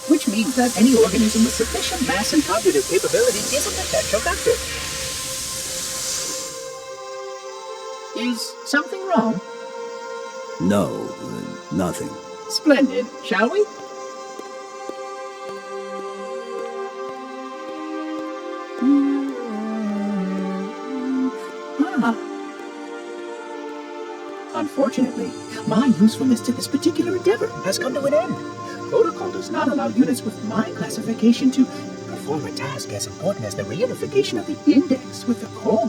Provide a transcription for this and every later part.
which means that any organism with sufficient mass and cognitive capability is a potential vector. Is something wrong? No, nothing. Splendid, shall we? Unfortunately, my usefulness to this particular endeavor has come to an end. Protocol does not allow units with my classification to perform a task as important as the reunification of the index with the core.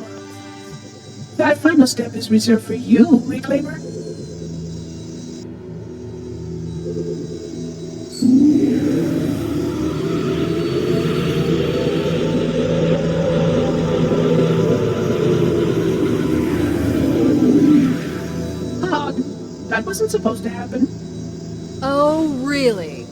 That final step is reserved for you, Reclaimer. That wasn't supposed to happen. Oh, really?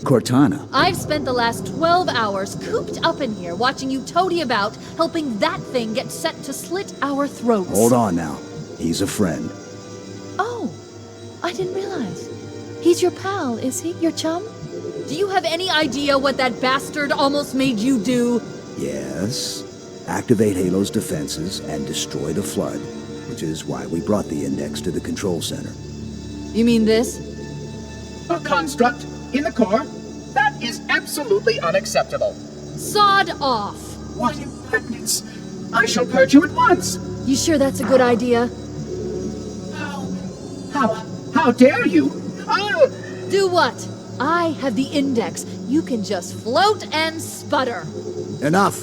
Cortana. I've spent the last 12 hours cooped up in here watching you toady about, helping that thing get set to slit our throats. Hold on now. He's a friend. Oh, I didn't realize. He's your pal, is he? Your chum? Do you have any idea what that bastard almost made you do? Yes. Activate Halo's defenses and destroy the Flood, which is why we brought the index to the control center. You mean this? A construct in the core? That is absolutely unacceptable. Sod off! What impertinence! I shall purge you at once! You sure that's a good idea? How dare you? I'll... Do what? I have the index. You can just float and sputter. Enough!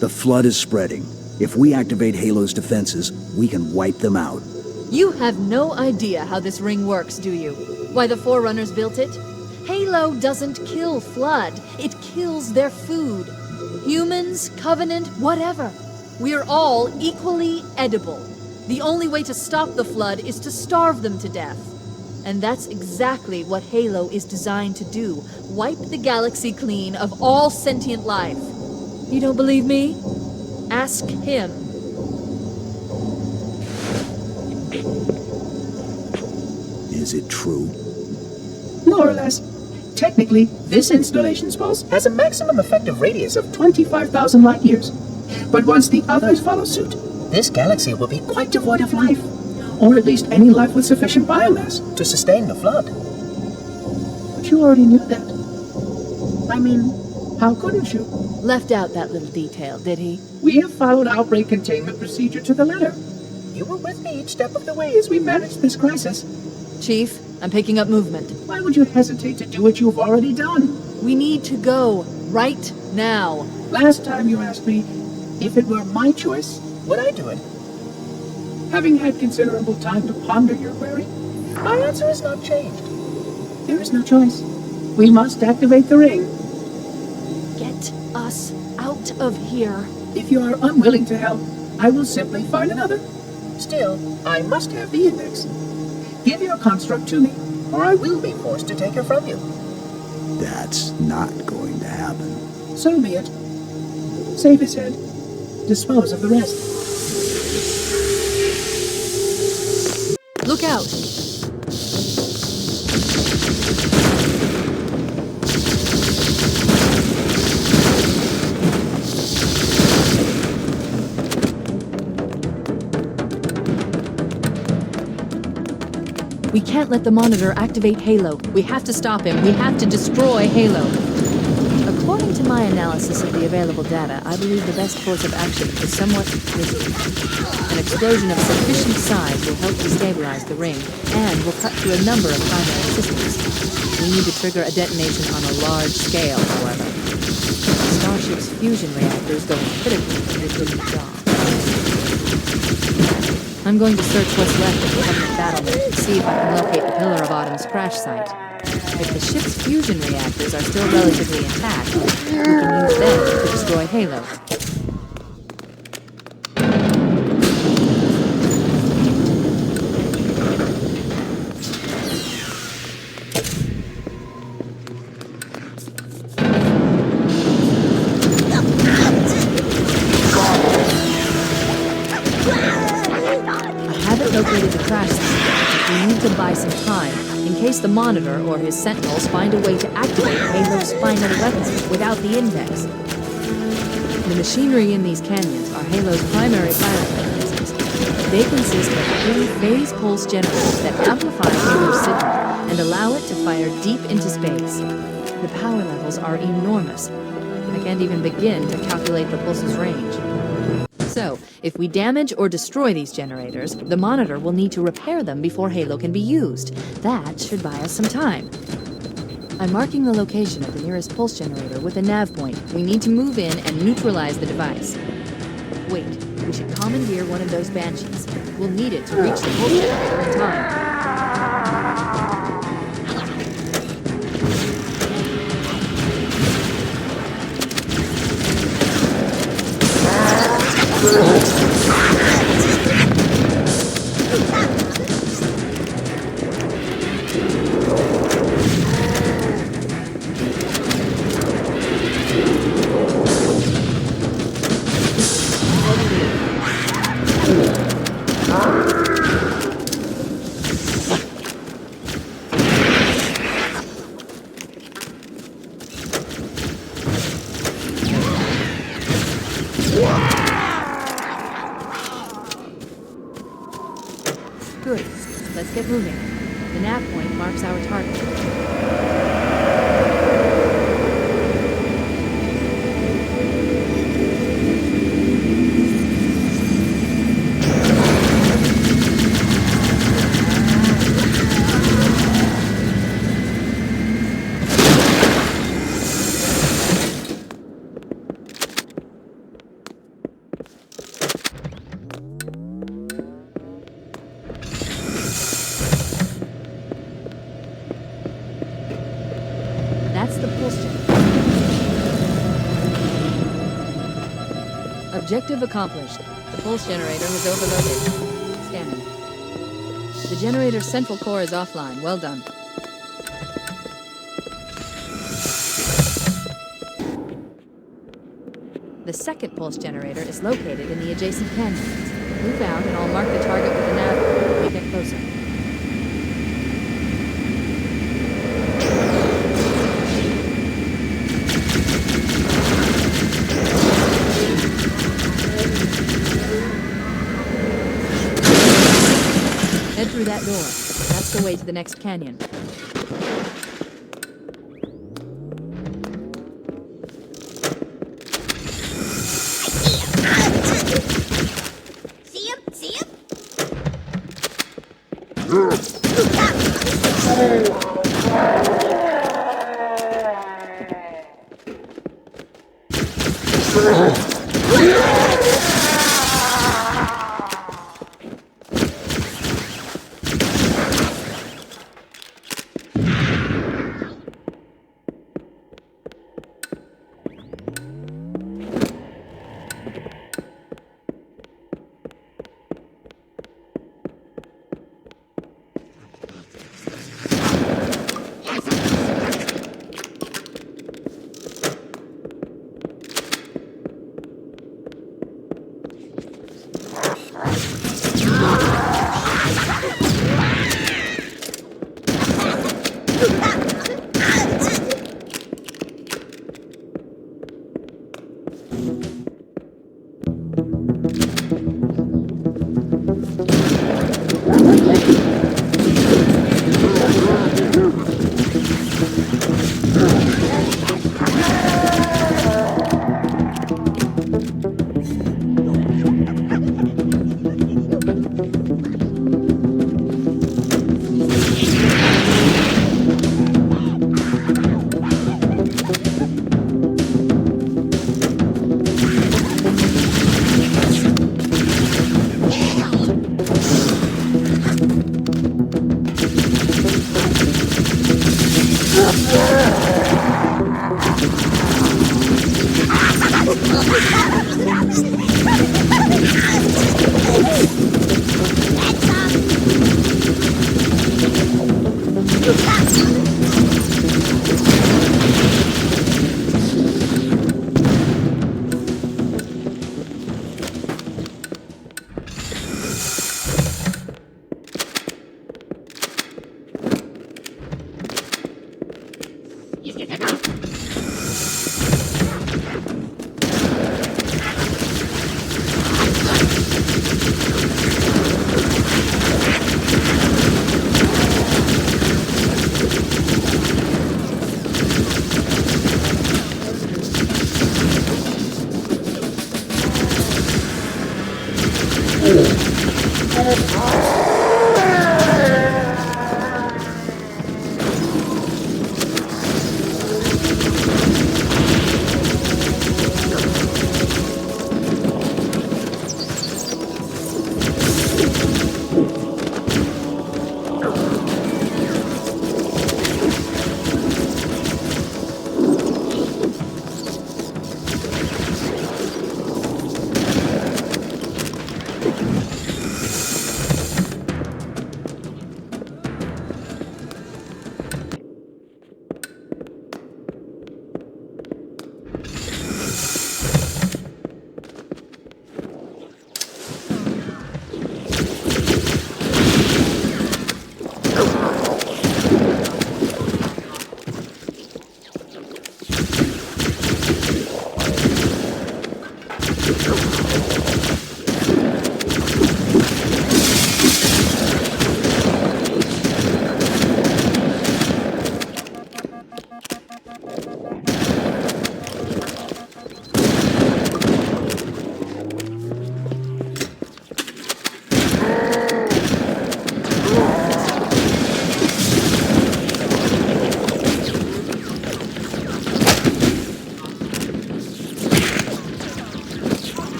The Flood is spreading. If we activate Halo's defenses, we can wipe them out. You have no idea how this ring works, do you? Why the Forerunners built it? Halo doesn't kill Flood. It kills their food. Humans, Covenant, whatever. We're all equally edible. The only way to stop the Flood is to starve them to death. And that's exactly what Halo is designed to do. Wipe the galaxy clean of all sentient life. You don't believe me? Ask him. Is it true? More or less. Technically, this installation's pulse has a maximum effective radius of 25,000 light years. But once the others follow suit, this galaxy will be quite devoid of life. Or at least any life with sufficient biomass to sustain the Flood. But you already knew that. I mean, how couldn't you? Left out that little detail, did he? We have followed outbreak containment procedure to the letter. You were with me each step of the way as we managed this crisis. Chief, I'm picking up movement. Why would you hesitate to do what you've already done? We need to go, right now. Last time you asked me, if it were my choice, would I do it? Having had considerable time to ponder your query, my answer has not changed. There is no choice. We must activate the ring. Get us out of here. If you are unwilling to help, I will simply find another. Still, I must have the index. Give your construct to me, or I will be forced to take her from you. That's not going to happen. So be it. Save his head. Dispose of the rest. Look out! We can't let the Monitor activate Halo. We have to stop him. We have to destroy Halo. According to my analysis of the available data, I believe the best course of action is somewhat risky. An explosion of sufficient size will help destabilize the ring, and will cut through a number of primary systems. We need to trigger a detonation on a large scale, however. Starship's fusion reactors go critically for the job. I'm going to search what's left of the Covenant battlement to see if I can locate the Pillar of Autumn's crash site. If the ship's fusion reactors are still relatively intact, we can use them to destroy Halo. I haven't located the crash site, but we need to buy some time in case the Monitor or his Sentinels find a way to activate Halo's final weapons without the index. The machinery in these canyons are Halo's primary firing mechanisms. They consist of 3 phase pulse generators that amplify Halo's signal and allow it to fire deep into space. The power levels are enormous. I can't even begin to calculate the pulse's range. So, if we damage or destroy these generators, the Monitor will need to repair them before Halo can be used. That should buy us some time. I'm marking the location of the nearest pulse generator with a nav point. We need to move in and neutralize the device. Wait, we should commandeer one of those Banshees. We'll need it to reach the pulse generator in time. Good. Let's get moving. The nav point marks our target. That's the pulse generator. Objective accomplished. The pulse generator has overloaded. Scanning. The generator's central core is offline. Well done. The second pulse generator is located in the adjacent canyons. Move out and I'll mark the target with the nav when we get closer. Head through that door. That's the way to the next canyon. See him? See him?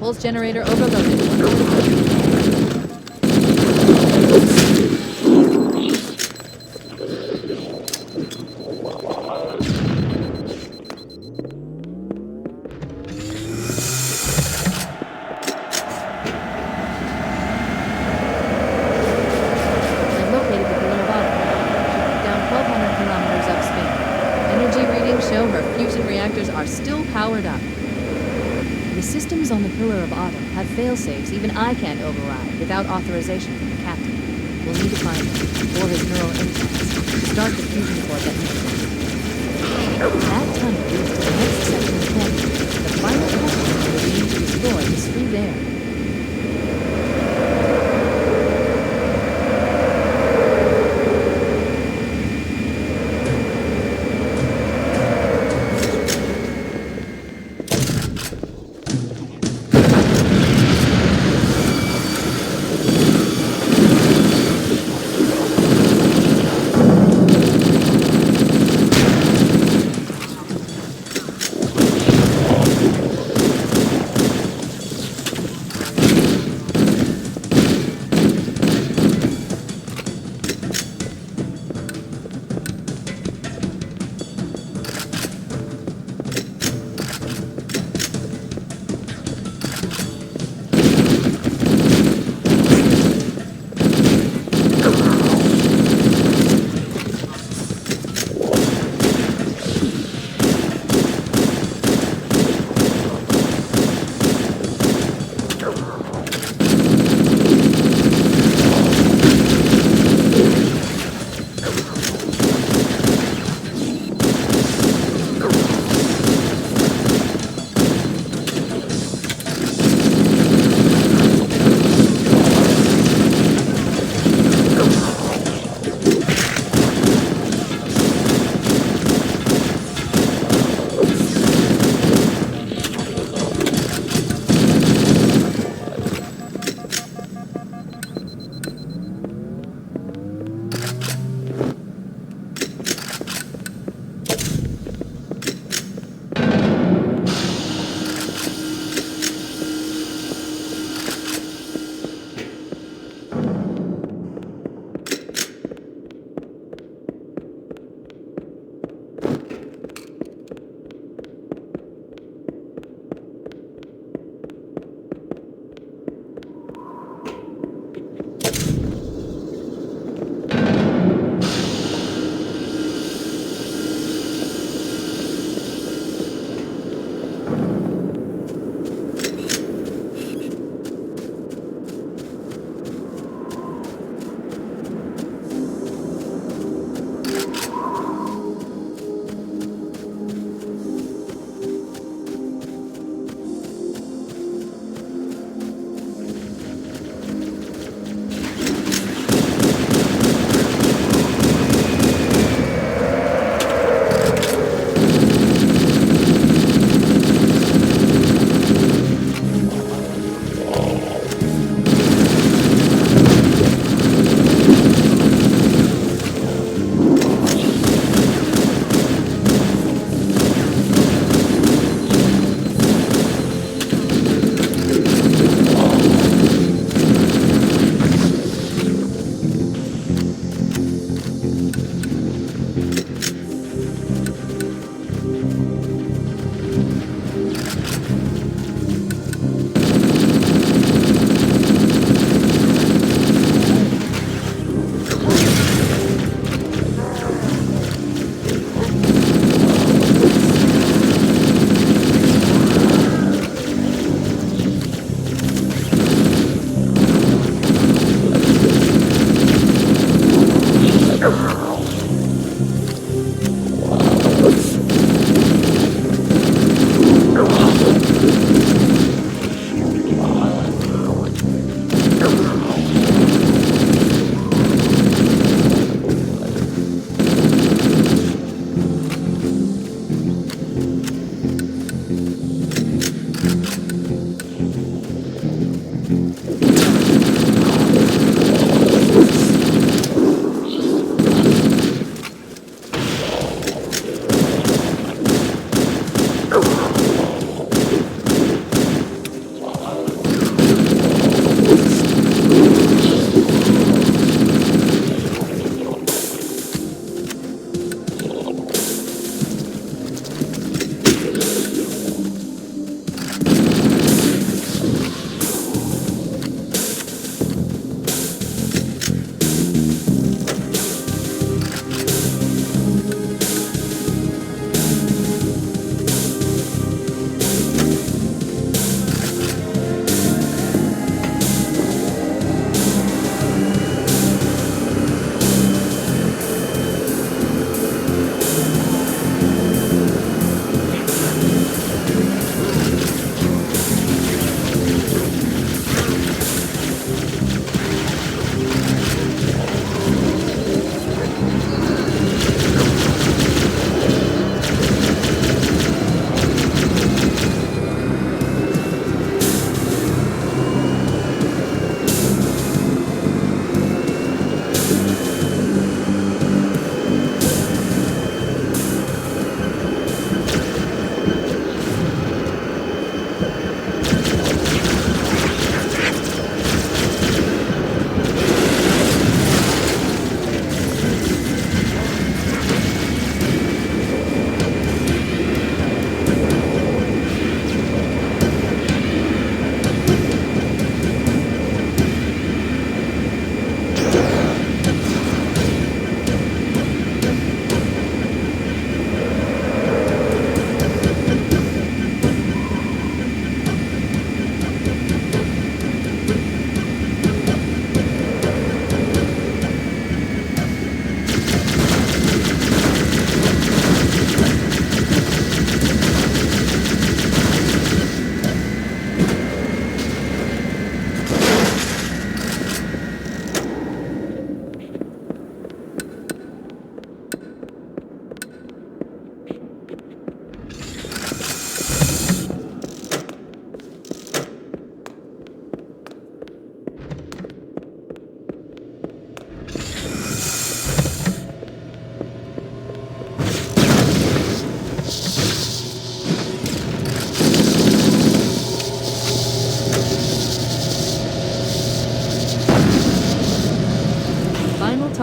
Pulse generator overloaded. I've located the pillar of Autumn. She's down 1,200 kilometers upspeed. Energy readings show her fusion reactors are still powered up. The systems on the Pillar of Autumn have failsafes even I can't override without authorization from the captain. We'll need to find him, or his neural implants, to start the fusion core detonation. That tunnel leads to the next section of canyon. The final customer we need to destroy is through there.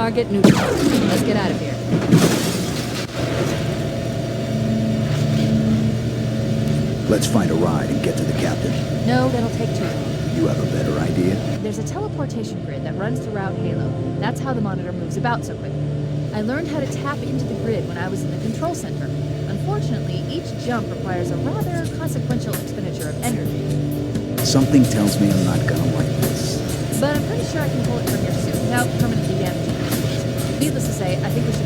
Target neutral. Let's get out of here. Let's find a ride and get to the captain. No, that'll take too long. You have a better idea? There's a teleportation grid that runs throughout Halo. That's how the monitor moves about so quickly. I learned how to tap into the grid when I was in the control center. Unfortunately, each jump requires a rather consequential expenditure of energy. Something tells me I'm not gonna like this. But I'm pretty sure I can pull it from your suit without permanently damaging it. Needless to say, I think we should